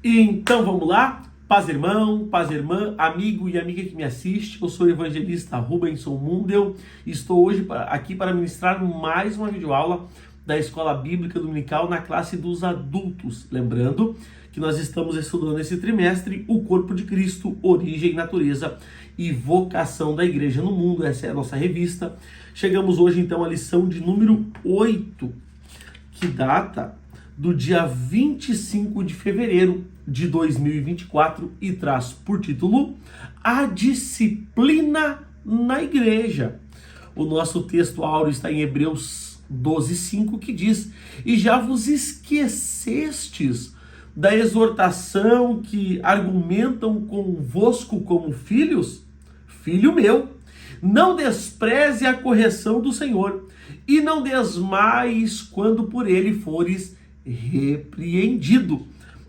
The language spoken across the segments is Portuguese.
Então vamos lá? Paz irmão, paz irmã, amigo e amiga que me assiste, eu sou o evangelista Rubenson Mundel e estou hoje aqui para ministrar mais uma videoaula da Escola Bíblica Dominical na classe dos adultos. Lembrando que nós estamos estudando esse trimestre o corpo de Cristo, origem, natureza e vocação da igreja no mundo. Essa é a nossa revista. Chegamos hoje então à lição de número 8, que data do dia 25 de fevereiro de 2024 e traz por título A Disciplina na Igreja. O nosso texto áureo está em Hebreus 12:5, que diz: E já vos esquecestes da exortação que argumentam convosco como filhos? Filho meu, não despreze a correção do Senhor, e não desmaies quando por ele fores repreendido.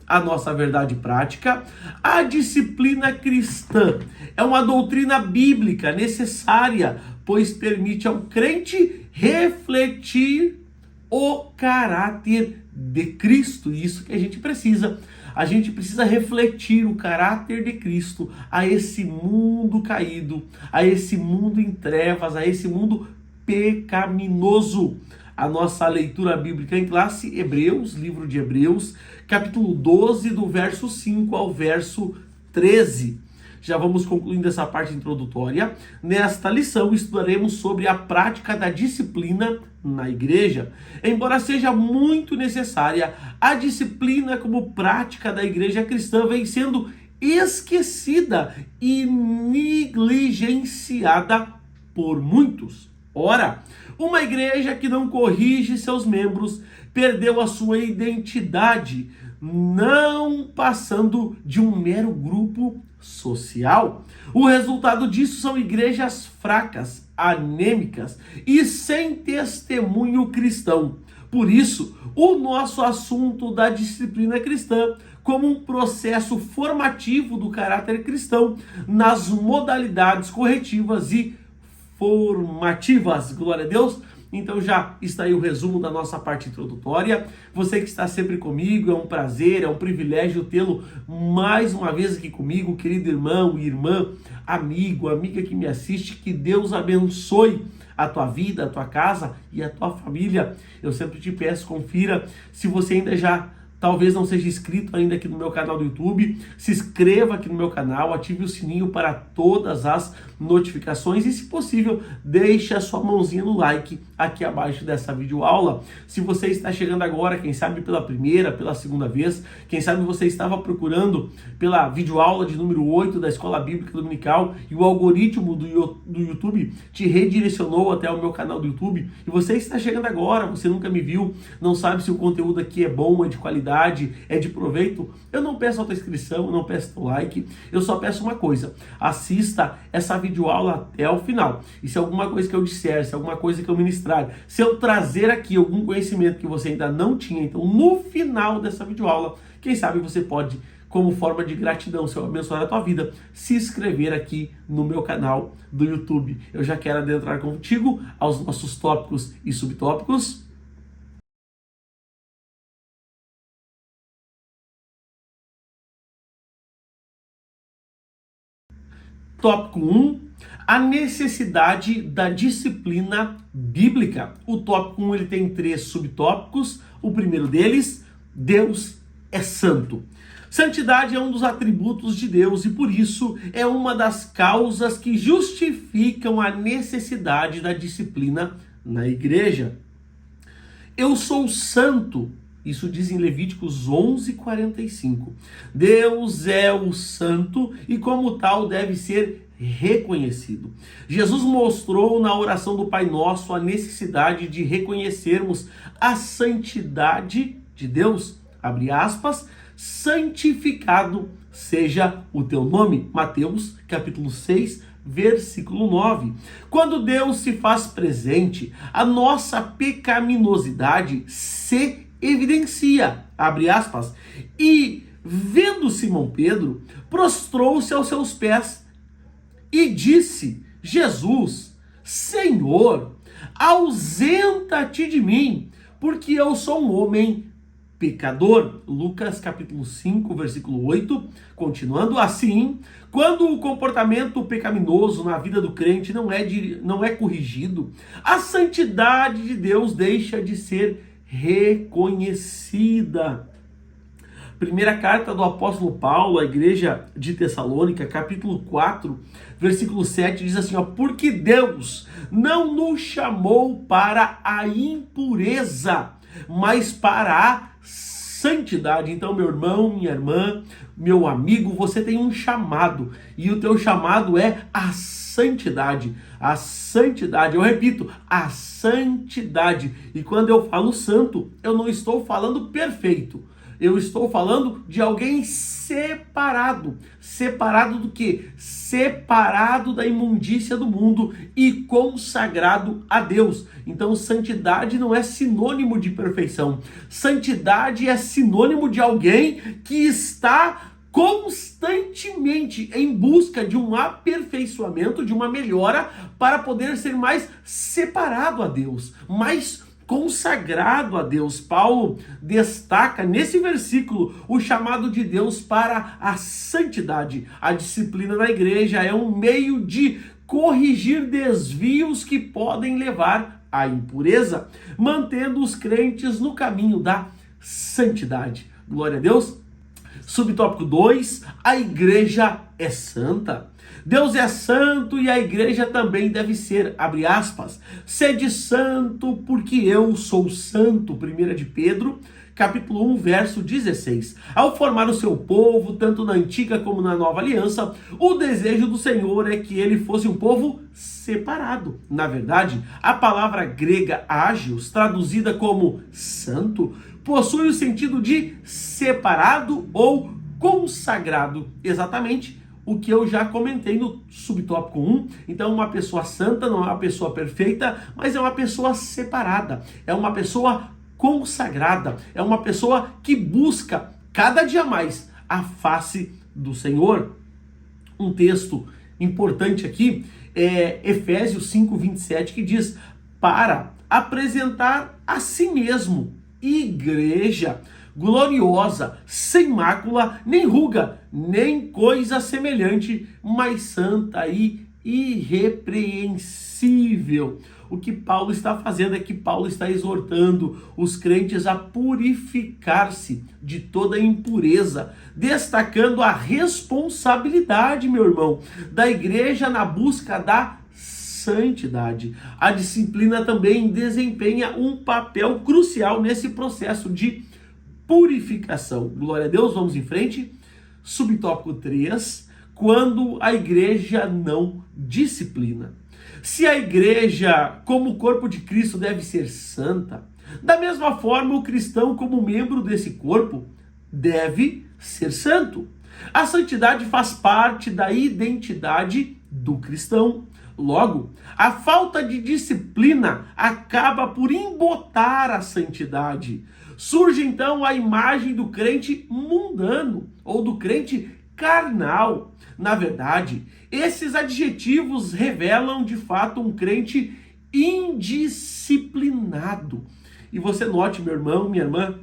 A nossa verdade prática: a disciplina cristã é uma doutrina bíblica necessária, pois permite ao crente refletir o caráter de Cristo. Isso que a gente precisa. A gente precisa refletir o caráter de Cristo a esse mundo caído, a esse mundo em trevas, a esse mundo pecaminoso. A nossa leitura bíblica em classe, Hebreus, livro de Hebreus, capítulo 12, do verso 5 ao verso 13. Já vamos concluindo essa parte introdutória. Nesta lição estudaremos sobre a prática da disciplina na igreja. Embora seja muito necessária, a disciplina como prática da igreja cristã vem sendo esquecida e negligenciada por muitos. Ora, uma igreja que não corrige seus membros perdeu a sua identidade, não passando de um mero grupo social. O resultado disso são igrejas fracas, anêmicas e sem testemunho cristão. Por isso, o nosso assunto da disciplina cristã como um processo formativo do caráter cristão nas modalidades corretivas e formativas. Glória a Deus. Então já está aí o resumo da nossa parte introdutória. Você que está sempre comigo, é um prazer, é um privilégio tê-lo mais uma vez aqui comigo, querido irmão e irmã, amigo, amiga que me assiste. Que Deus abençoe a tua vida, a tua casa e a tua família. Eu sempre te peço, confira se você ainda talvez não seja inscrito ainda aqui no meu canal do YouTube, se inscreva aqui no meu canal, ative o sininho para todas as notificações e, se possível, deixe a sua mãozinha no like aqui abaixo dessa videoaula. Se você está chegando agora, quem sabe pela primeira, pela segunda vez, quem sabe você estava procurando pela videoaula de número 8 da Escola Bíblica Dominical e o algoritmo do YouTube te redirecionou até o meu canal do YouTube e você está chegando agora, você nunca me viu, não sabe se o conteúdo aqui é bom, é de qualidade, é de proveito, eu não peço a tua inscrição, eu não peço teu like, eu só peço uma coisa: assista essa videoaula até o final. E se alguma coisa que eu disser, se alguma coisa que eu ministrar, se eu trazer aqui algum conhecimento que você ainda não tinha, então no final dessa videoaula, quem sabe você pode, como forma de gratidão, se eu abençoar a tua vida, se inscrever aqui no meu canal do YouTube. Eu já quero adentrar contigo aos nossos tópicos e subtópicos. Tópico 1, a necessidade da disciplina bíblica. O tópico 1 ele tem 3 subtópicos. O primeiro deles: Deus é santo. Santidade é um dos atributos de Deus e por isso é uma das causas que justificam a necessidade da disciplina na igreja. Eu sou santo. Isso diz em Levíticos 11:45. Deus é o santo e como tal deve ser reconhecido. Jesus mostrou na oração do Pai Nosso a necessidade de reconhecermos a santidade de Deus. Abre aspas, santificado seja o teu nome. Mateus capítulo 6, versículo 9. Quando Deus se faz presente, a nossa pecaminosidade se evidencia, abre aspas, e vendo Simão Pedro, prostrou-se aos seus pés e disse: Jesus, Senhor, ausenta-te de mim, porque eu sou um homem pecador. Lucas capítulo 5, versículo 8, continuando assim, quando o comportamento pecaminoso na vida do crente não é corrigido, a santidade de Deus deixa de ser reconhecida. Primeira carta do apóstolo Paulo à igreja de Tessalônica, capítulo 4, versículo 7, diz assim, porque Deus não nos chamou para a impureza, mas para a santidade. Então, meu irmão, minha irmã, meu amigo, você tem um chamado, e o teu chamado é a santidade. A santidade, eu repito, a santidade. E quando eu falo santo, eu não estou falando perfeito. Eu estou falando de alguém separado. Separado do quê? Separado da imundícia do mundo e consagrado a Deus. Então, santidade não é sinônimo de perfeição. Santidade é sinônimo de alguém que está constantemente em busca de um aperfeiçoamento, de uma melhora, para poder ser mais separado a Deus, mais consagrado a Deus. Paulo destaca nesse versículo o chamado de Deus para a santidade. A disciplina da igreja é um meio de corrigir desvios que podem levar à impureza, mantendo os crentes no caminho da santidade. Glória a Deus. Subtópico 2, a igreja é santa. Deus é santo e a igreja também deve ser, abre aspas, sede santo porque eu sou santo, 1 de Pedro, capítulo 1, verso 16. Ao formar o seu povo, tanto na antiga como na nova aliança, o desejo do Senhor é que ele fosse um povo separado. Na verdade, a palavra grega ágios, traduzida como santo, possui o sentido de separado ou consagrado, exatamente o que eu já comentei no subtópico 1. Então, uma pessoa santa não é uma pessoa perfeita, mas é uma pessoa separada, é uma pessoa consagrada, é uma pessoa que busca cada dia mais a face do Senhor. Um texto importante aqui é Efésios 5:27, que diz, para apresentar a si mesmo igreja gloriosa, sem mácula, nem ruga, nem coisa semelhante, mas santa e irrepreensível. O que Paulo está fazendo é que Paulo está exortando os crentes a purificar-se de toda impureza, destacando a responsabilidade, meu irmão, da igreja na busca da santidade. A disciplina também desempenha um papel crucial nesse processo de purificação. Glória a Deus, vamos em frente. Subtópico 3, quando a igreja não disciplina. Se a igreja, como corpo de Cristo, deve ser santa, da mesma forma o cristão, como membro desse corpo, deve ser santo. A santidade faz parte da identidade do cristão. Logo, a falta de disciplina acaba por embotar a santidade. Surge então a imagem do crente mundano ou do crente carnal. Na verdade, esses adjetivos revelam de fato um crente indisciplinado. E você note, meu irmão, minha irmã,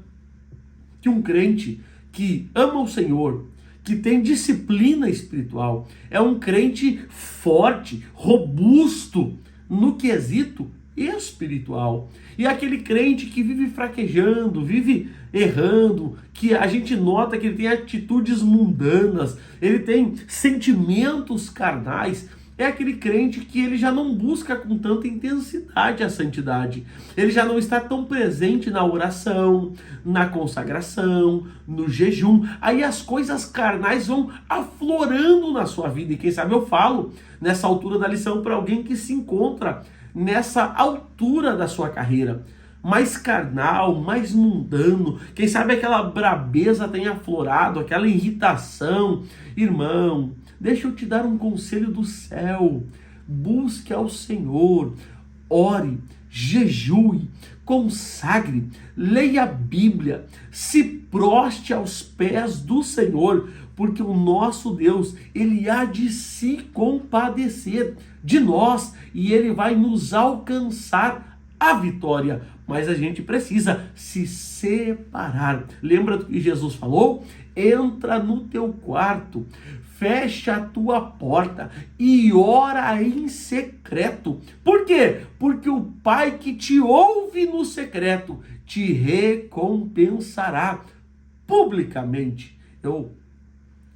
que um crente que ama o Senhor, que tem disciplina espiritual, é um crente forte, robusto no quesito espiritual. E aquele crente que vive fraquejando, vive errando, que a gente nota que ele tem atitudes mundanas, ele tem sentimentos carnais, é aquele crente que ele já não busca com tanta intensidade a santidade. Ele já não está tão presente na oração, na consagração, no jejum. Aí as coisas carnais vão aflorando na sua vida. E quem sabe eu falo nessa altura da lição para alguém que se encontra nessa altura da sua carreira, mais carnal, mais mundano, quem sabe aquela brabeza tenha aflorado, aquela irritação. Irmão, deixa eu te dar um conselho do céu: busque ao Senhor, ore, jejue, consagre, leia a Bíblia, se proste aos pés do Senhor, porque o nosso Deus, ele há de se compadecer de nós e ele vai nos alcançar a vitória, mas a gente precisa se separar. Lembra do que Jesus falou? Entra no teu quarto, fecha a tua porta e ora em secreto. Por quê? Porque o Pai que te ouve no secreto te recompensará publicamente. Eu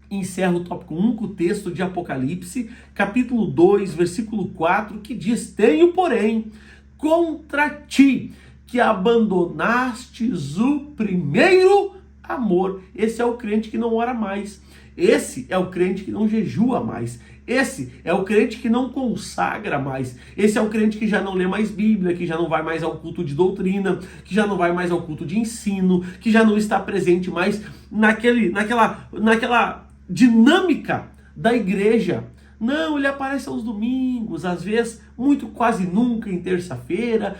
encerro o tópico 1 com o texto de Apocalipse, capítulo 2, versículo 4, que diz: tenho, porém, contra ti que abandonastes o primeiro amor. Esse é o crente que não ora mais. Esse é o crente que não jejua mais. Esse é o crente que não consagra mais. Esse é o crente que já não lê mais Bíblia, que já não vai mais ao culto de doutrina, que já não vai mais ao culto de ensino, que já não está presente mais naquela dinâmica da igreja. Não, ele aparece aos domingos, às vezes, quase nunca em terça-feira.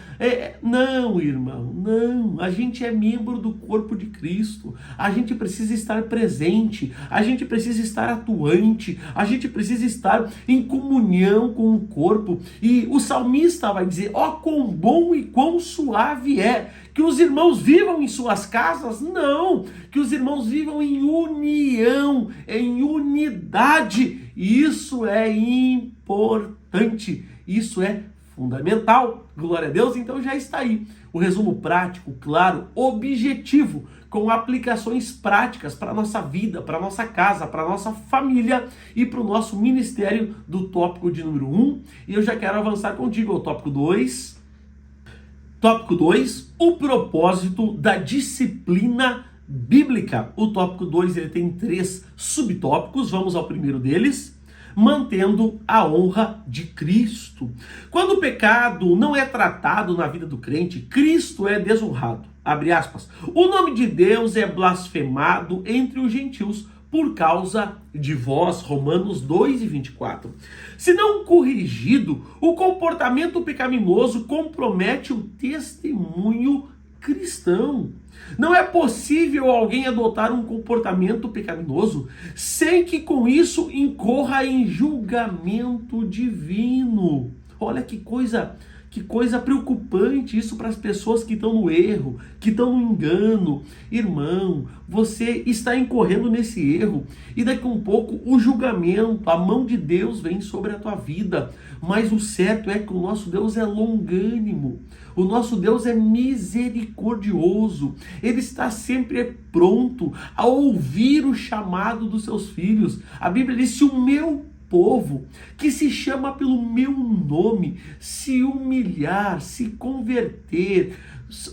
Não, irmão, não. A gente é membro do corpo de Cristo. A gente precisa estar presente. A gente precisa estar atuante. A gente precisa estar em comunhão com o corpo. E o salmista vai dizer: ó, quão bom e quão suave é que os irmãos vivam em suas casas. Não, que os irmãos vivam em união, em unidade. Isso é importante, isso é fundamental. Glória a Deus. Então já está aí o resumo prático, claro, objetivo, com aplicações práticas para a nossa vida, para a nossa casa, para a nossa família e para o nosso ministério do tópico de número 1. E eu já quero avançar contigo ao tópico 2. Tópico 2, o propósito da disciplina bíblica. O tópico 2 ele tem 3 subtópicos. Vamos ao primeiro deles: mantendo a honra de Cristo. Quando o pecado não é tratado na vida do crente, Cristo é desonrado. Abre aspas. O nome de Deus é blasfemado entre os gentios por causa de vós. Romanos 2:24. Se não corrigido, o comportamento pecaminoso compromete o testemunho cristão. Não é possível alguém adotar um comportamento pecaminoso sem que com isso incorra em julgamento divino. Olha que coisa preocupante isso para as pessoas que estão no erro, que estão no engano. Irmão, você está incorrendo nesse erro e daqui a um pouco o julgamento, a mão de Deus vem sobre a tua vida. Mas o certo é que o nosso Deus é longânimo, o nosso Deus é misericordioso, Ele está sempre pronto a ouvir o chamado dos seus filhos. A Bíblia diz: se o meu povo, que se chama pelo meu nome, se humilhar, se converter,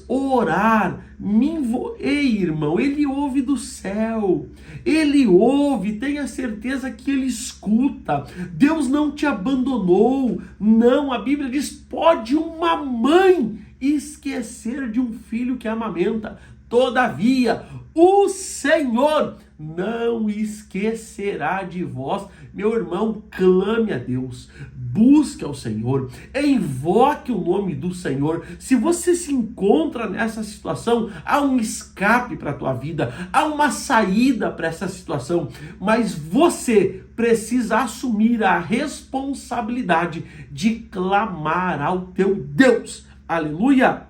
orar, Ei, irmão, Ele ouve do céu, Ele ouve, tenha certeza que Ele escuta. Deus não te abandonou. Não, a Bíblia diz: pode uma mãe esquecer de um filho que amamenta, todavia o Senhor não esquecerá de vós. Meu irmão, clame a Deus, busque ao Senhor, invoque o nome do Senhor. Se você se encontra nessa situação, há um escape para a tua vida, há uma saída para essa situação, mas você precisa assumir a responsabilidade de clamar ao teu Deus. Aleluia!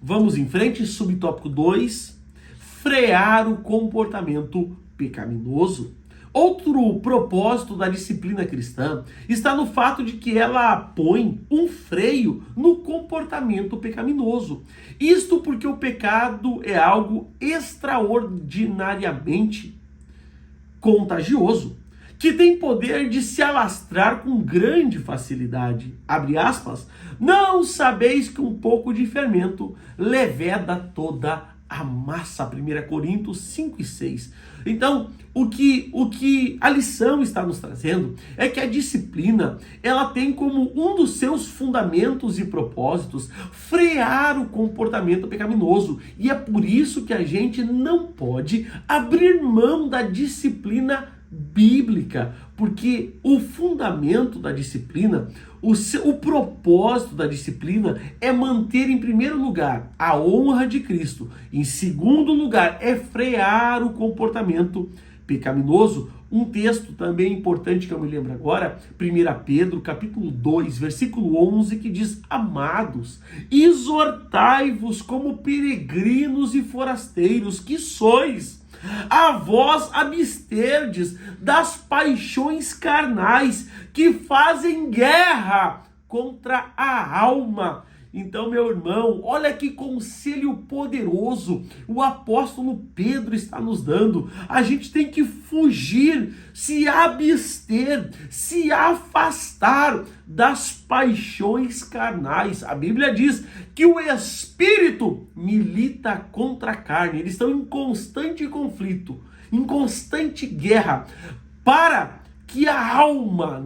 Vamos em frente, subtópico 2, frear o comportamento pecaminoso. Outro propósito da disciplina cristã está no fato de que ela põe um freio no comportamento pecaminoso. Isto porque o pecado é algo extraordinariamente contagioso, que tem poder de se alastrar com grande facilidade. Abre aspas. Não sabeis que um pouco de fermento leveda toda a massa. 1 Coríntios 5:6. Então, o que a lição está nos trazendo é que a disciplina, ela tem como um dos seus fundamentos e propósitos frear o comportamento pecaminoso. E é por isso que a gente não pode abrir mão da disciplina bíblica, porque o fundamento da disciplina, o propósito da disciplina é manter em primeiro lugar a honra de Cristo, em segundo lugar é frear o comportamento pecaminoso. Um texto também importante que eu me lembro agora, 1 Pedro, capítulo 2, versículo 11, que diz: amados, exortai-vos como peregrinos e forasteiros que sois, a vós absterdes das paixões carnais que fazem guerra contra a alma. Então, meu irmão, olha que conselho poderoso o apóstolo Pedro está nos dando. A gente tem que fugir, se abster, se afastar das paixões carnais. A Bíblia diz que o espírito milita contra a carne. Eles estão em constante conflito, em constante guerra, para que a alma,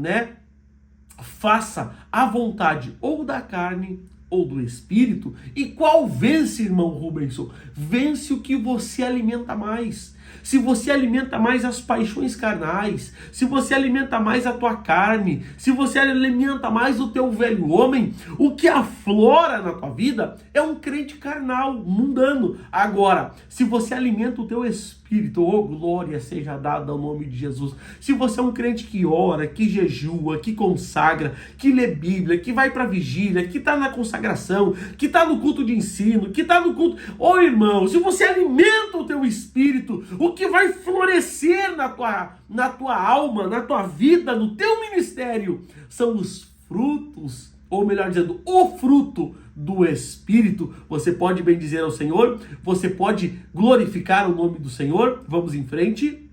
faça a vontade ou da carne ou do espírito. E qual vence, irmão Rubenson? Vence o que você alimenta mais. Se você alimenta mais as paixões carnais, se você alimenta mais a tua carne, se você alimenta mais o teu velho homem, o que aflora na tua vida é um crente carnal, mundano. Agora, se você alimenta o teu espírito, oh, glória seja dada ao nome de Jesus. Se você é um crente que ora, que jejua, que consagra, que lê Bíblia, que vai para vigília, que está na consagração, que está no culto de ensino, que está no culto... Ô irmão, se você alimenta o teu espírito, o que vai florescer na tua alma, na tua vida, no teu ministério, são os frutos, ou melhor dizendo, o fruto do Espírito. Você pode bendizer ao Senhor, você pode glorificar o nome do Senhor. Vamos em frente.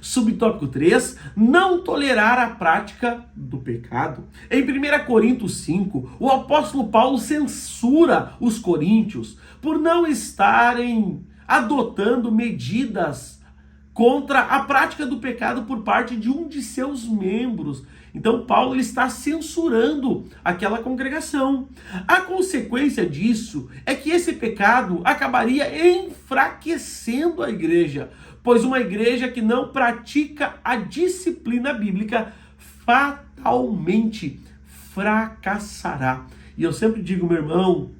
Subtópico 3, não tolerar a prática do pecado. Em 1 Coríntios 5, o apóstolo Paulo censura os coríntios por não estarem adotando medidas contra a prática do pecado por parte de um de seus membros. Então Paulo ele está censurando aquela congregação. A consequência disso é que esse pecado acabaria enfraquecendo a igreja, pois uma igreja que não pratica a disciplina bíblica fatalmente fracassará. E eu sempre digo, meu irmão,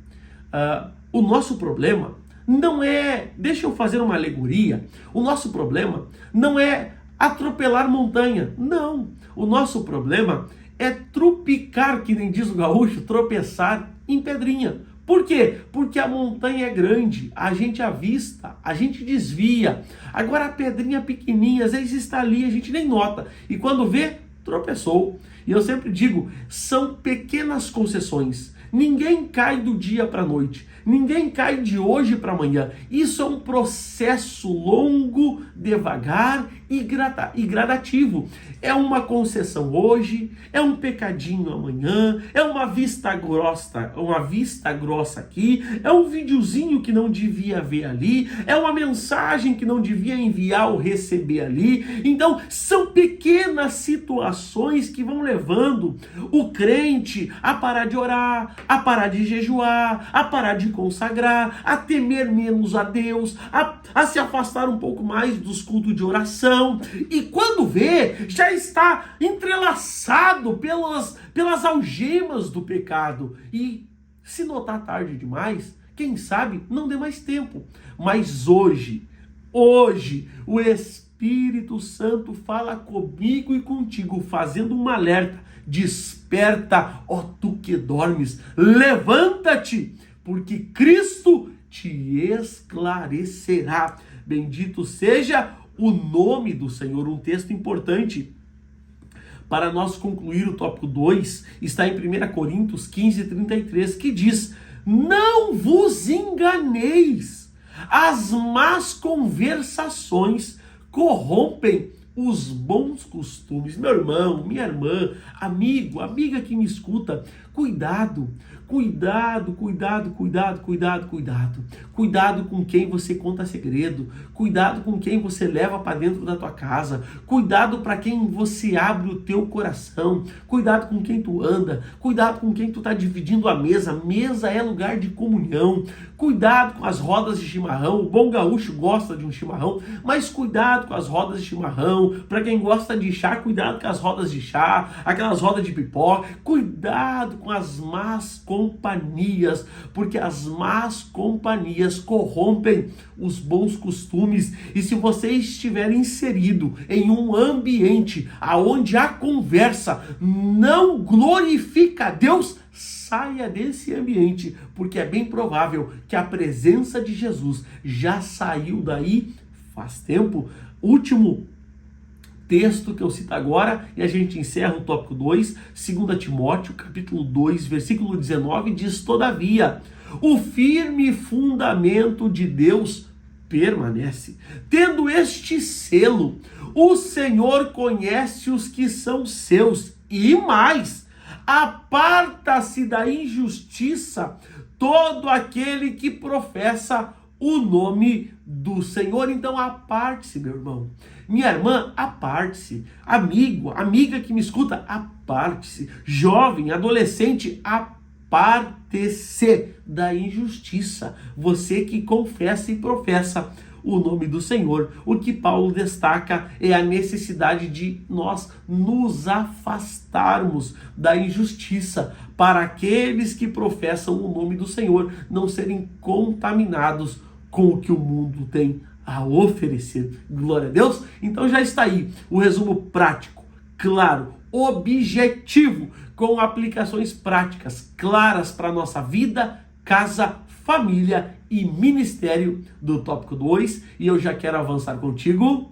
o nosso problema não é, deixa eu fazer uma alegoria, o nosso problema não é atropelar montanha, não. O nosso problema é trupicar, que nem diz o gaúcho, tropeçar em pedrinha. Por quê? Porque a montanha é grande, a gente avista, a gente desvia. Agora a pedrinha pequenininha, às vezes está ali, a gente nem nota. E quando vê, tropeçou. E eu sempre digo, são pequenas concessões. Ninguém cai do dia para a noite. Ninguém cai de hoje para amanhã. Isso é um processo longo, devagar e gradativo. É uma concessão hoje, é um pecadinho amanhã, é uma vista grossa aqui, é um videozinho que não devia ver ali, é uma mensagem que não devia enviar ou receber ali. Então, são pequenas situações que vão levando o crente a parar de orar, a parar de jejuar, a parar de consagrar, a temer menos a Deus, a se afastar um pouco mais dos cultos de oração. E quando vê, já está entrelaçado pelas algemas do pecado. E se notar tarde demais, quem sabe não dê mais tempo. Mas hoje, o Espírito Santo fala comigo e contigo, fazendo um alerta. Desperta, ó tu que dormes, levanta-te, porque Cristo te esclarecerá. Bendito seja o nome do Senhor. Um texto importante para nós concluir o tópico 2 está em 1 Coríntios 15:33, que diz: não vos enganeis, as más conversações corrompem os bons costumes. Meu irmão, minha irmã, amigo, amiga que me escuta, cuidado com quem você conta segredo, cuidado com quem você leva para dentro da tua casa, cuidado para quem você abre o teu coração, cuidado com quem tu anda, cuidado com quem tu está dividindo a mesa. Mesa é lugar de comunhão. Cuidado com as rodas de chimarrão. O bom gaúcho gosta de um chimarrão, mas cuidado com as rodas de chimarrão. Para quem gosta de chá, cuidado com as rodas de chá, aquelas rodas de pipoca. Cuidado com as más companhias, porque as más companhias corrompem os bons costumes. E se você estiver inserido em um ambiente onde a conversa não glorifica a Deus, saia desse ambiente, porque é bem provável que a presença de Jesus já saiu daí faz tempo. Último texto que eu cito agora, e a gente encerra o tópico 2, 2 Timóteo, capítulo 2, versículo 19, diz: todavia, o firme fundamento de Deus permanece. Tendo este selo, o Senhor conhece os que são seus, e mais, aparta-se da injustiça todo aquele que professa o nome do Senhor. Então aparte-se, meu irmão. Minha irmã, aparte-se. Amigo, amiga que me escuta, aparte-se. Jovem, adolescente, aparte-se da injustiça. Você que confessa e professa o nome do Senhor. O que Paulo destaca é a necessidade de nós nos afastarmos da injustiça, para aqueles que professam o nome do Senhor não serem contaminados com o que o mundo tem a oferecer. Glória a Deus. Então já está aí o resumo prático, claro, objetivo, com aplicações práticas claras para a nossa vida, casa, família e ministério do tópico 2. E eu já quero avançar contigo.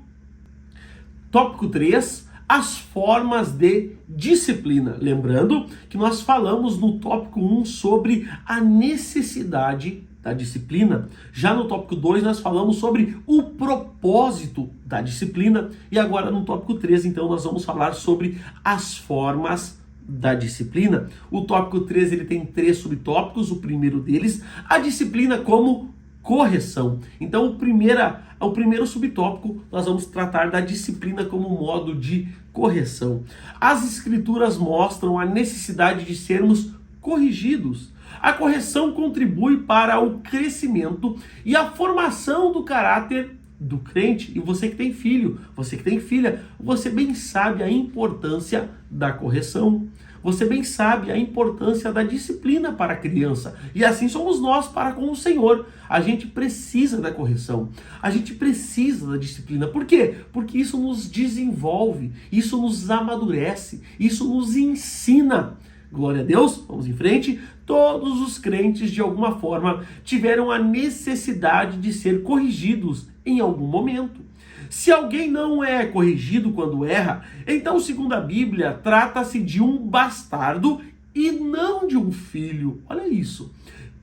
Tópico 3, as formas de disciplina. Lembrando que nós falamos no tópico 1 sobre a necessidade da disciplina. Já no tópico 2 nós falamos sobre o propósito da disciplina. E agora no tópico 3, então, nós vamos falar sobre as formas da disciplina. O tópico 3 ele tem 3 subtópicos. O primeiro deles, a disciplina como correção. Então o primeiro subtópico, nós vamos tratar da disciplina como modo de correção. As escrituras mostram a necessidade de sermos corrigidos. A correção contribui para o crescimento e a formação do caráter do crente. E você que tem filho, você que tem filha, você bem sabe a importância da correção. Você bem sabe a importância da disciplina para a criança. E assim somos nós para com o Senhor. A gente precisa da correção. A gente precisa da disciplina. Por quê? Porque isso nos desenvolve, isso nos amadurece, isso nos ensina. Glória a Deus, vamos em frente. Todos os crentes, de alguma forma, tiveram a necessidade de ser corrigidos em algum momento. Se alguém não é corrigido quando erra, então, segundo a Bíblia, trata-se de um bastardo e não de um filho. Olha isso.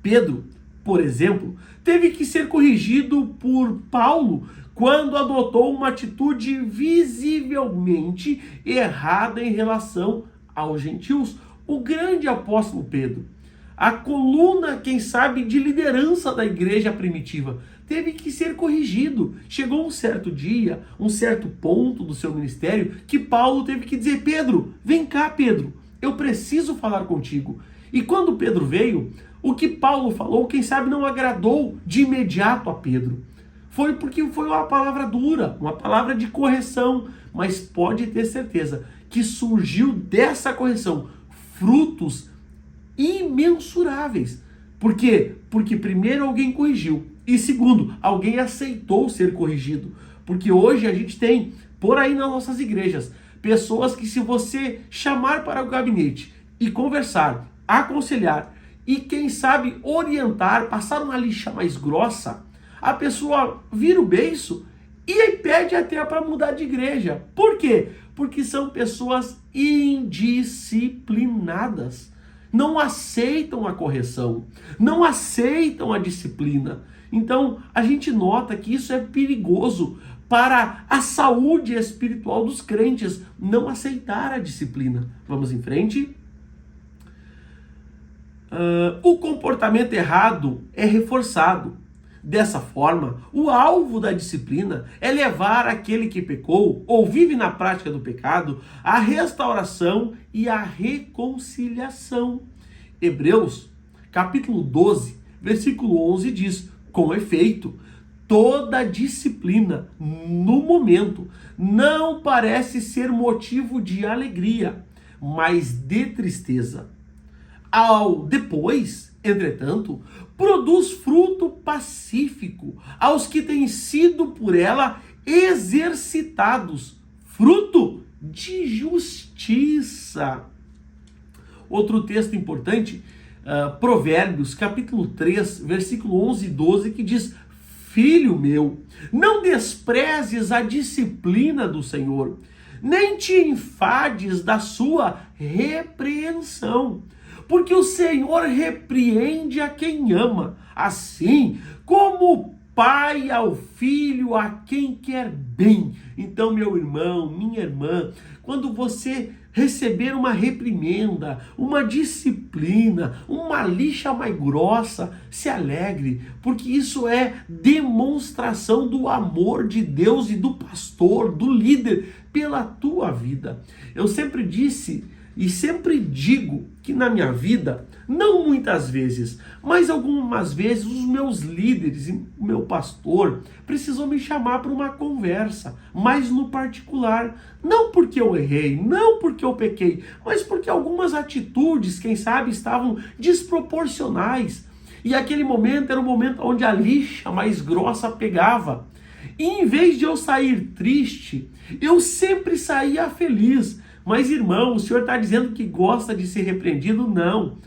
Pedro, por exemplo, teve que ser corrigido por Paulo quando adotou uma atitude visivelmente errada em relação aos gentios. O grande apóstolo Pedro, a coluna, quem sabe, de liderança da igreja primitiva, teve que ser corrigido. Chegou um certo dia, um certo ponto do seu ministério, que Paulo teve que dizer: Pedro, vem cá, Pedro, eu preciso falar contigo. E quando Pedro veio, o que Paulo falou, quem sabe, não agradou de imediato a Pedro. Foi porque foi uma palavra dura, uma palavra de correção, mas pode ter certeza que surgiu dessa correção frutos imensuráveis. Por quê? Porque primeiro alguém corrigiu e segundo, alguém aceitou ser corrigido. Porque hoje a gente tem, por aí nas nossas igrejas, pessoas que, se você chamar para o gabinete e conversar, aconselhar e quem sabe orientar, passar uma lixa mais grossa, a pessoa vira o beiço e aí pede até para mudar de igreja. Por quê? Porque são pessoas indisciplinadas. Não aceitam a correção, não aceitam a disciplina. Então, a gente nota que isso é perigoso para a saúde espiritual dos crentes, não aceitar a disciplina. Vamos em frente. O comportamento errado é reforçado. Dessa forma, o alvo da disciplina é levar aquele que pecou ou vive na prática do pecado à restauração e à reconciliação. Hebreus, capítulo 12, versículo 11 diz: com efeito, toda disciplina, no momento, não parece ser motivo de alegria, mas de tristeza. Depois, entretanto, produz fruto pacífico aos que têm sido por ela exercitados, fruto de justiça. Outro texto importante, Provérbios, capítulo 3, versículo 11 e 12, que diz: Filho meu, não desprezes a disciplina do Senhor, nem te enfades da sua repreensão, porque o Senhor repreende a quem ama, assim como o pai ao filho a quem quer bem. Então, meu irmão, minha irmã, quando você receber uma reprimenda, uma disciplina, uma lixa mais grossa, se alegre, porque isso é demonstração do amor de Deus e do pastor, do líder, pela tua vida. Eu sempre disse e sempre digo que na minha vida, não muitas vezes, mas algumas vezes os meus líderes e o meu pastor precisou me chamar para uma conversa, mas no particular, não porque eu errei, não porque eu pequei, mas porque algumas atitudes, quem sabe, estavam desproporcionais. E aquele momento era o momento onde a lixa mais grossa pegava. E em vez de eu sair triste, eu sempre saía feliz. Mas, irmão, o senhor está dizendo que gosta de ser repreendido? Não,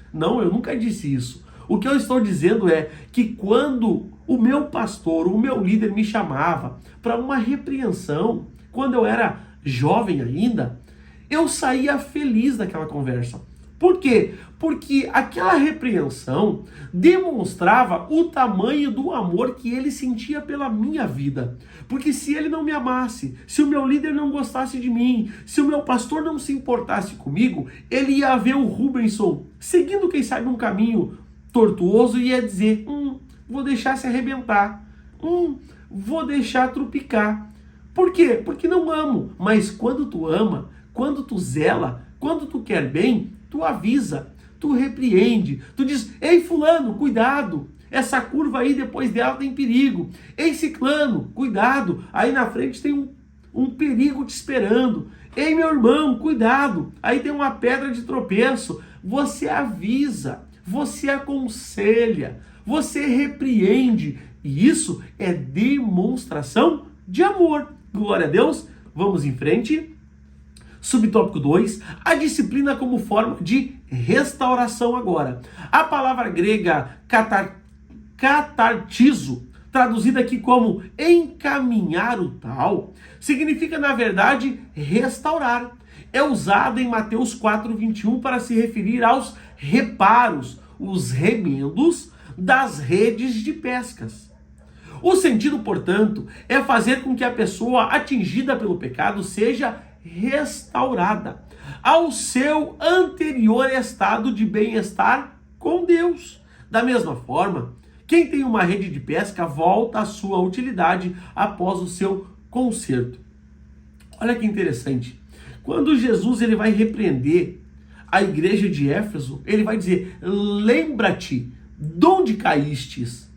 eu nunca disse isso. O que eu estou dizendo é que quando o meu pastor, o meu líder me chamava para uma repreensão, quando eu era jovem ainda, eu saía feliz daquela conversa. Por quê? Porque aquela repreensão demonstrava o tamanho do amor que ele sentia pela minha vida. Porque se ele não me amasse, se o meu líder não gostasse de mim, se o meu pastor não se importasse comigo, ele ia ver o Rubenson seguindo, quem sabe, um caminho tortuoso e ia dizer: vou deixar se arrebentar, vou deixar trupicar. Por quê? Porque não amo. Mas quando tu ama, quando tu zela, quando tu quer bem, tu avisa, tu repreende, tu diz: ei fulano, cuidado, essa curva aí depois dela tem perigo. Ei ciclano, cuidado, aí na frente tem um perigo te esperando. Ei meu irmão, cuidado, aí tem uma pedra de tropeço. Você avisa, você aconselha, você repreende, e isso é demonstração de amor. Glória a Deus, vamos em frente. Subtópico 2, a disciplina como forma de restauração agora. A palavra grega catartizo, traduzida aqui como encaminhar o tal, significa, na verdade, restaurar. É usada em Mateus 4:21 para se referir aos reparos, os remendos das redes de pescas. O sentido, portanto, é fazer com que a pessoa atingida pelo pecado seja restaurada ao seu anterior estado de bem-estar com Deus. Da mesma forma, quem tem uma rede de pesca volta à sua utilidade após o seu conserto. Olha que interessante. Quando Jesus ele vai repreender a igreja de Éfeso, ele vai dizer: lembra-te de onde caístes.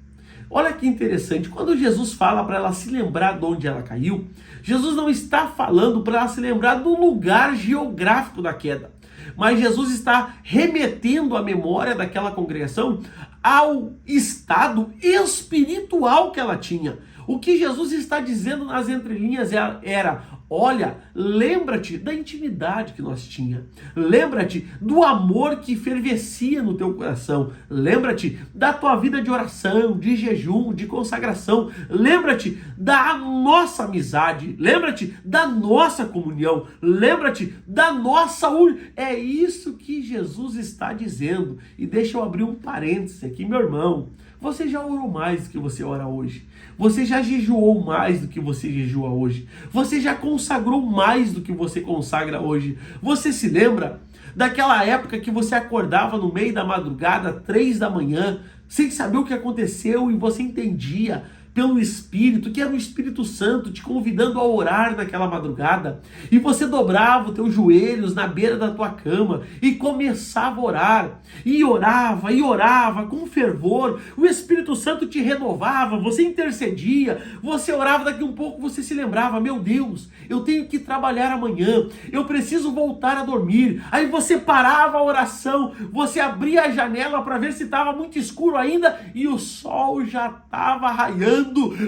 Olha que interessante, quando Jesus fala para ela se lembrar de onde ela caiu, Jesus não está falando para ela se lembrar do lugar geográfico da queda, mas Jesus está remetendo a memória daquela congregação ao estado espiritual que ela tinha. O que Jesus está dizendo nas entrelinhas era: olha, lembra-te da intimidade que nós tínhamos. Lembra-te do amor que fervescia no teu coração. Lembra-te da tua vida de oração, de jejum, de consagração. Lembra-te da nossa amizade. Lembra-te da nossa comunhão. Lembra-te da nossa união. É isso que Jesus está dizendo. E deixa eu abrir um parêntese aqui, meu irmão. Você já orou mais do que você ora hoje. Você já jejuou mais do que você jejua hoje. Você já consagrou mais do que você consagra hoje. Você se lembra daquela época que você acordava no meio da madrugada, 3 da manhã, sem saber o que aconteceu, e você entendia pelo Espírito, que era o Espírito Santo te convidando a orar naquela madrugada, e você dobrava os teus joelhos na beira da tua cama e começava a orar, e orava com fervor, o Espírito Santo te renovava, você intercedia, você orava, daqui um pouco você se lembrava, meu Deus, eu tenho que trabalhar amanhã, eu preciso voltar a dormir. Aí você parava a oração, você abria a janela para ver se estava muito escuro ainda e o sol já estava raiando.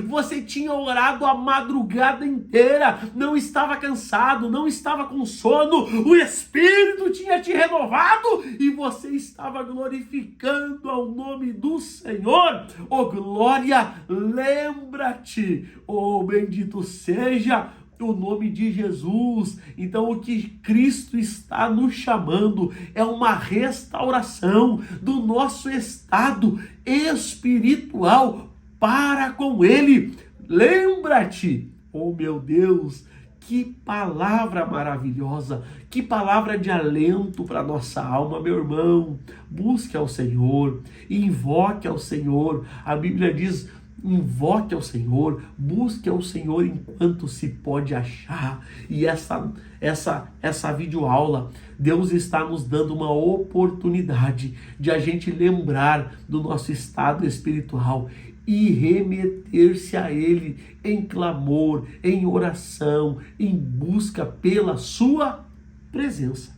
Você tinha orado a madrugada inteira, não estava cansado, não estava com sono, o Espírito tinha te renovado e você estava glorificando ao nome do Senhor. Oh glória, lembra-te, oh bendito seja o nome de Jesus. Então o que Cristo está nos chamando é uma restauração do nosso estado espiritual para com Ele. Lembra-te, oh meu Deus, que palavra maravilhosa, que palavra de alento para nossa alma, meu irmão. Busque ao Senhor, invoque ao Senhor. A Bíblia diz: invoque ao Senhor, busque ao Senhor enquanto se pode achar. E essa videoaula, Deus está nos dando uma oportunidade de a gente lembrar do nosso estado espiritual e remeter-se a Ele em clamor, em oração, em busca pela sua presença.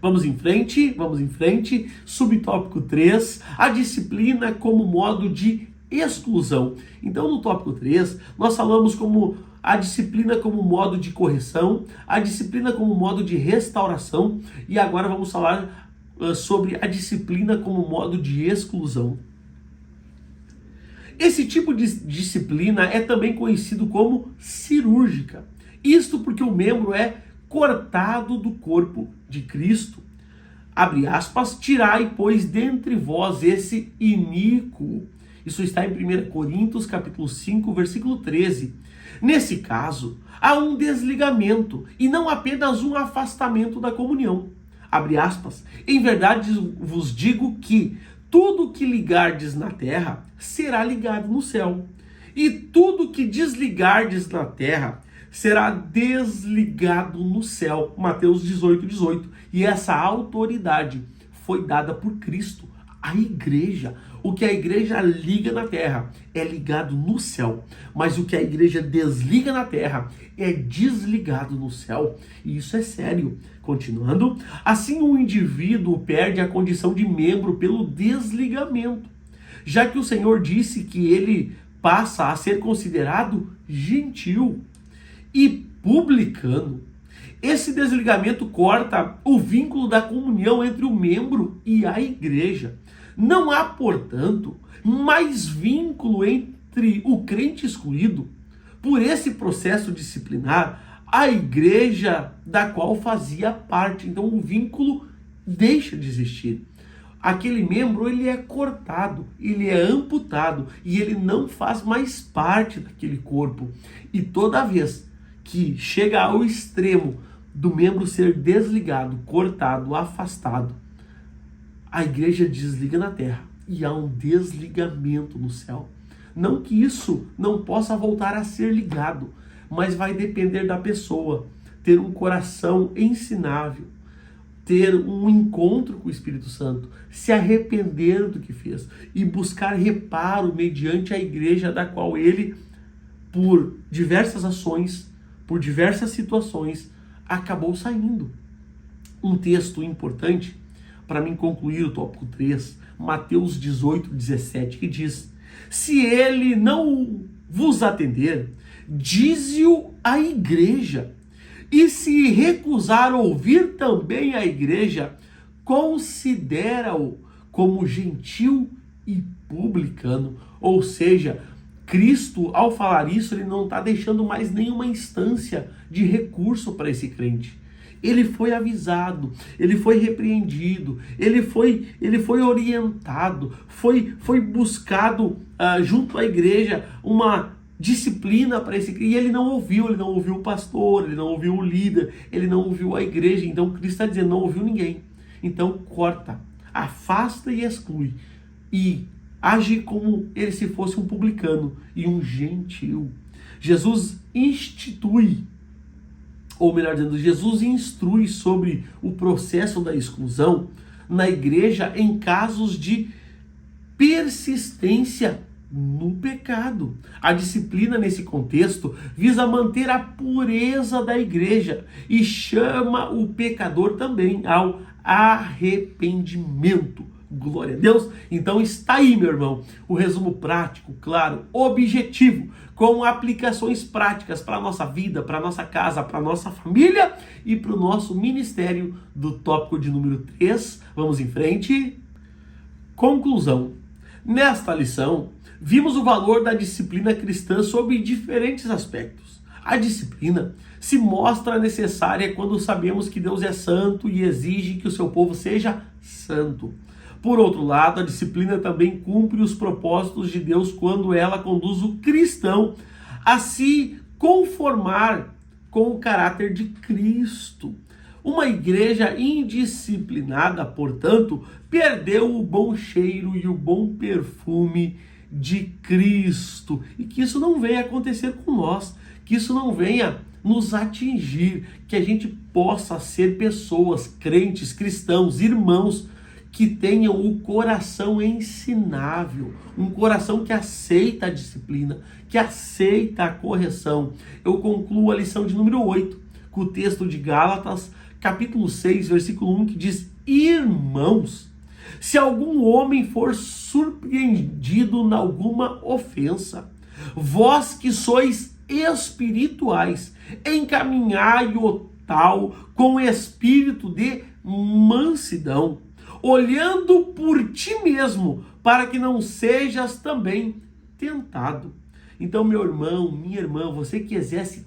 Vamos em frente. Subtópico 3, a disciplina como modo de exclusão. Então, no tópico 3, nós falamos como a disciplina como modo de correção, a disciplina como modo de restauração, e agora vamos falar sobre a disciplina como modo de exclusão. Esse tipo de disciplina é também conhecido como cirúrgica. Isto porque o membro é cortado do corpo de Cristo. Abre aspas, tirai, pois, dentre vós esse iníquo. Isso está em 1 Coríntios, capítulo 5, versículo 13. Nesse caso, há um desligamento e não apenas um afastamento da comunhão. Abre aspas, em verdade vos digo que tudo que ligardes na terra será ligado no céu, e tudo que desligardes na terra será desligado no céu. Mateus 18. E essa autoridade foi dada por Cristo à igreja. O que a igreja liga na terra é ligado no céu, mas o que a igreja desliga na terra é desligado no céu. E isso é sério. Continuando, assim o indivíduo perde a condição de membro pelo desligamento, já que o Senhor disse que ele passa a ser considerado gentil e publicano. Esse desligamento corta o vínculo da comunhão entre o membro e a igreja. Não há, portanto, mais vínculo entre o crente excluído por esse processo disciplinar a igreja da qual fazia parte. Então o vínculo deixa de existir. Aquele membro, ele é cortado, ele é amputado e ele não faz mais parte daquele corpo. E toda vez que chega ao extremo do membro ser desligado, cortado, afastado, a igreja desliga na terra e há um desligamento no céu. Não que isso não possa voltar a ser ligado, mas vai depender da pessoa ter um coração ensinável, ter um encontro com o Espírito Santo, se arrepender do que fez e buscar reparo mediante a igreja da qual ele, por diversas ações, por diversas situações, acabou saindo. Um texto importante para mim concluir o tópico 3, Mateus 18:17, que diz: se ele não vos atender, dize-o à igreja, e se recusar ouvir também a igreja, considera-o como gentil e publicano. Ou seja, Cristo, ao falar isso, ele não está deixando mais nenhuma instância de recurso para esse crente. Ele foi avisado, ele foi repreendido, ele foi orientado, foi buscado junto à igreja uma disciplina para esse, e ele não ouviu o pastor, ele não ouviu o líder, ele não ouviu a igreja. Então Cristo está dizendo, não ouviu ninguém. Então corta, afasta e exclui. E age como ele se fosse um publicano e um gentil. Jesus institui, ou melhor dizendo, Jesus instrui sobre o processo da exclusão na igreja em casos de persistência no pecado. A disciplina nesse contexto visa manter a pureza da igreja e chama o pecador também ao arrependimento. Glória a Deus. Então está aí, meu irmão, o resumo prático, claro, objetivo, com aplicações práticas para a nossa vida, para a nossa casa, para a nossa família e para o nosso ministério do tópico de número 3. Vamos em frente. Conclusão. Nesta lição, vimos o valor da disciplina cristã sob diferentes aspectos. A disciplina se mostra necessária quando sabemos que Deus é santo e exige que o seu povo seja santo. Por outro lado, a disciplina também cumpre os propósitos de Deus quando ela conduz o cristão a se conformar com o caráter de Cristo. Uma igreja indisciplinada, portanto, perdeu o bom cheiro e o bom perfume de Cristo. E que isso não venha acontecer com nós, que isso não venha nos atingir, que a gente possa ser pessoas, crentes, cristãos, irmãos, que tenham o coração ensinável, um coração que aceita a disciplina, que aceita a correção. Eu concluo a lição de número 8, com o texto de Gálatas, capítulo 6, versículo 1, que diz: Irmãos, se algum homem for surpreendido em alguma ofensa, vós que sois espirituais, encaminhai-o tal com espírito de mansidão, olhando por ti mesmo, para que não sejas também tentado. Então, meu irmão, minha irmã, você que exerce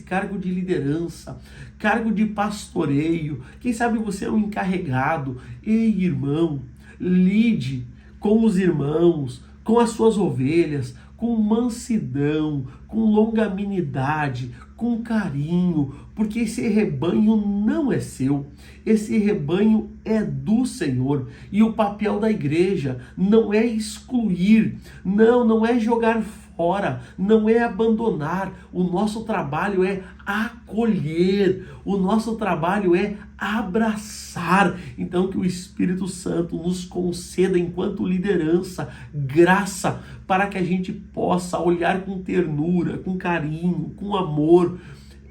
cargo de liderança, cargo de pastoreio, quem sabe você é um encarregado. Ei, irmão, lide com os irmãos, com as suas ovelhas, com mansidão, com longanimidade, com carinho, porque esse rebanho não é seu, esse rebanho é do Senhor. E o papel da igreja não é excluir, não é jogar fora, não é abandonar. O nosso trabalho é acolher, o nosso trabalho é abraçar. Então que o Espírito Santo nos conceda, enquanto liderança, graça para que a gente possa olhar com ternura, com carinho, com amor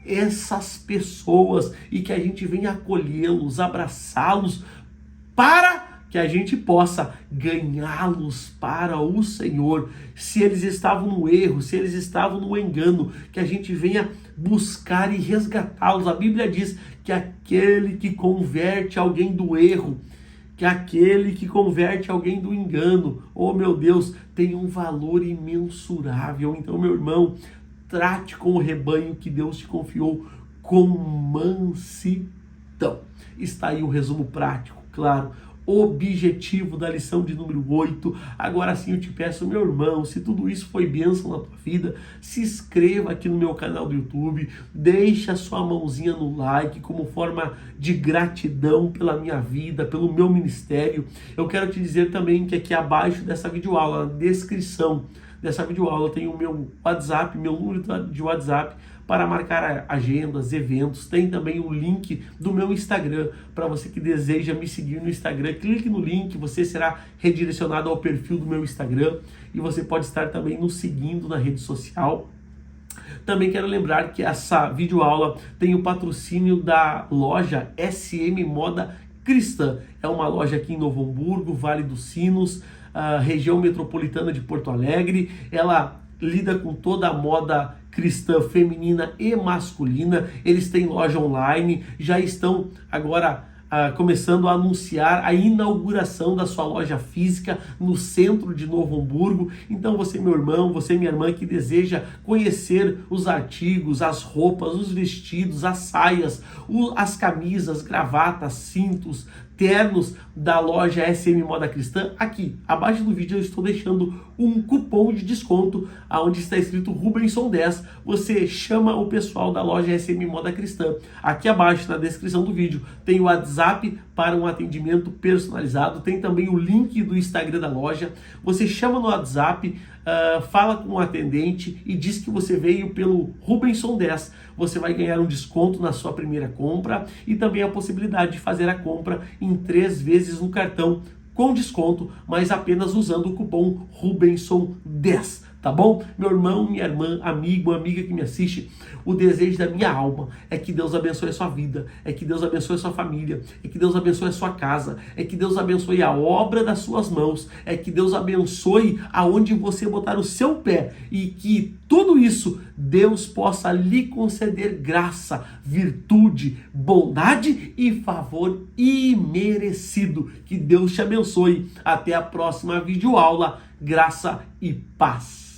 essas pessoas e que a gente venha acolhê-los, abraçá-los, para que a gente possa ganhá-los para o Senhor. Se eles estavam no erro, se eles estavam no engano, que a gente venha buscar e resgatá-los. A Bíblia diz que aquele que converte alguém do erro, que aquele que converte alguém do engano, oh meu Deus, tem um valor imensurável. Então, meu irmão, trate com o rebanho que Deus te confiou com mansidão. Está aí o resumo prático, claro, objetivo da lição de número 8. Agora sim eu te peço, meu irmão, se tudo isso foi bênção na tua vida, se inscreva aqui no meu canal do YouTube, deixa a sua mãozinha no like como forma de gratidão pela minha vida, pelo meu ministério. Eu quero te dizer também que aqui abaixo dessa videoaula, na descrição dessa videoaula, tem o meu WhatsApp, meu número de WhatsApp, para marcar agendas, eventos. Tem também o link do meu Instagram, para você que deseja me seguir no Instagram. Clique no link, você será redirecionado ao perfil do meu Instagram e você pode estar também nos seguindo na rede social. Também quero lembrar que essa videoaula tem o patrocínio da loja SM Moda Cristã. É uma loja aqui em Novo Hamburgo, Vale dos Sinos, região metropolitana de Porto Alegre. Ela lida com toda a moda cristã feminina e masculina. Eles têm loja online, já estão agora começando a anunciar a inauguração da sua loja física no centro de Novo Hamburgo. Então você, meu irmão, você, minha irmã, que deseja conhecer os artigos, as roupas, os vestidos, as saias, as camisas, gravatas, cintos, ternos da loja SM Moda Cristã, aqui abaixo do vídeo eu estou deixando um cupom de desconto onde está escrito Rubenson 10. Você chama o pessoal da loja SM Moda Cristã. Aqui abaixo na descrição do vídeo tem o WhatsApp para um atendimento personalizado. Tem também o link do Instagram da loja. Você chama no WhatsApp, fala com o atendente e diz que você veio pelo Rubenson 10. Você vai ganhar um desconto na sua primeira compra e também a possibilidade de fazer a compra em 3 vezes no cartão com desconto, mas apenas usando o cupom Rubenson 10. Tá bom? Meu irmão, minha irmã, amigo, amiga que me assiste, o desejo da minha alma é que Deus abençoe a sua vida, é que Deus abençoe a sua família, é que Deus abençoe a sua casa, é que Deus abençoe a obra das suas mãos, é que Deus abençoe aonde você botar o seu pé e que tudo isso Deus possa lhe conceder graça, virtude, bondade e favor imerecido. Que Deus te abençoe. Até a próxima videoaula. Graça e paz.